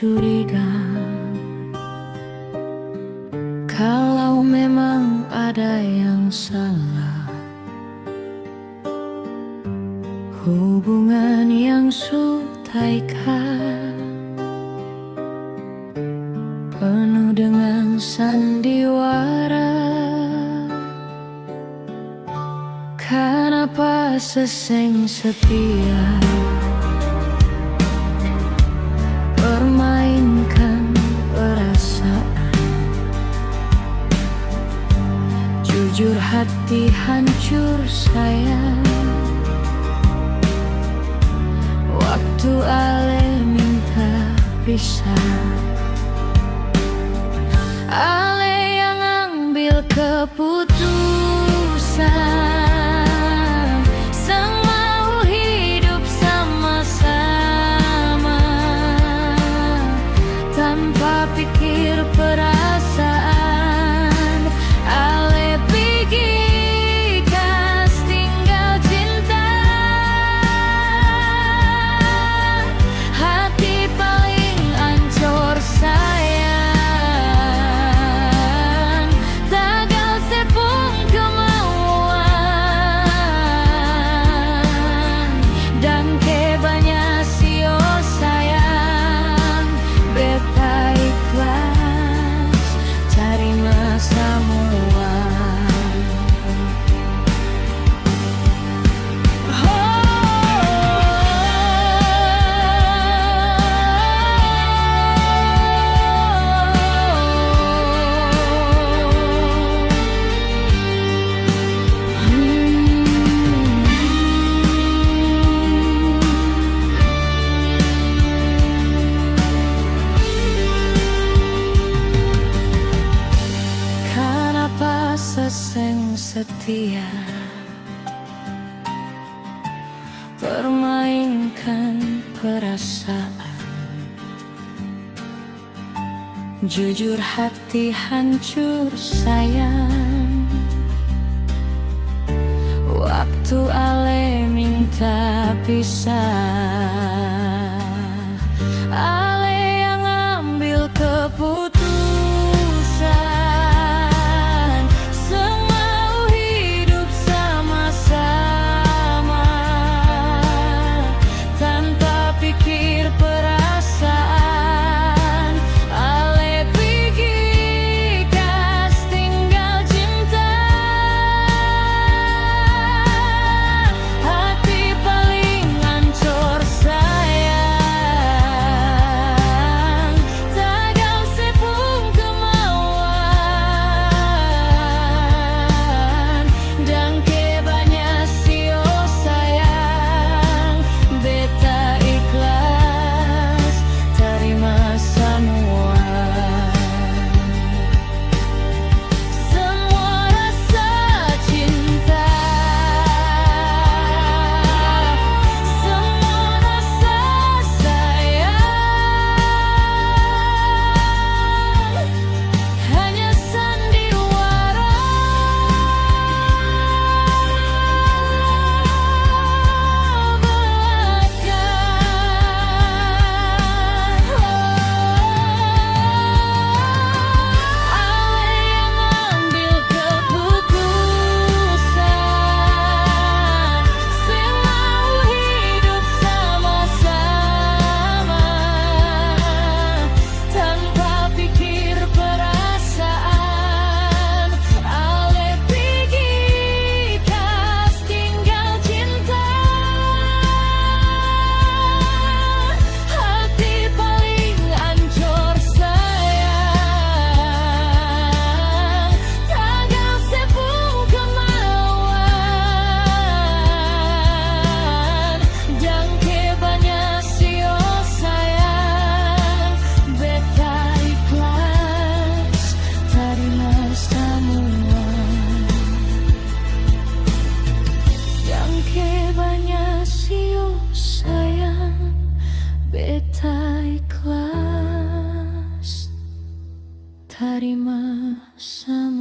curiga kalau memang ada yang salah. Hubungan yang sutaikan penuh dengan sandiwara. Kenapa seseng setia permainkan perasaan? Jujur hati hancur sayang. Waktu Ale minta pisah, Ale yang ambil keputusan, sang mau hidup sama-sama tanpa pikir perasaan. Ale pergi kas tinggal cinta, hati paling ancur sayang. Tagal sepung kemauan dan kebanyak sio sayang. Beta ikhlas terima semua. Kenapa seseng setia permainkan perasaan? Jujur hati hancur sayang. Waktu Ale minta pisah, Ale yang ambil keputusan, semau hidup sama-sama tanpa pikir perasaan. Ale pergi kas tinggal cinta, hati paling hancur sayang. Tagal sepung kemauan dan kebanyak sio sayang. Beta ikhlas terima semua. Semua rasa cinta, semua rasa sayang, hanya sandiwara. Ale yang ambil keputusan, semau hidup sama-sama tanpa pikir perasaan. Ale pergi kas tinggal cinta, hati paling hancur sayang. Tagal sepung kemauan dan kebanyak sio sayang. Beta ikhlas terima semua dan kebanyak sio sayang. Beta ikhlas terima semua.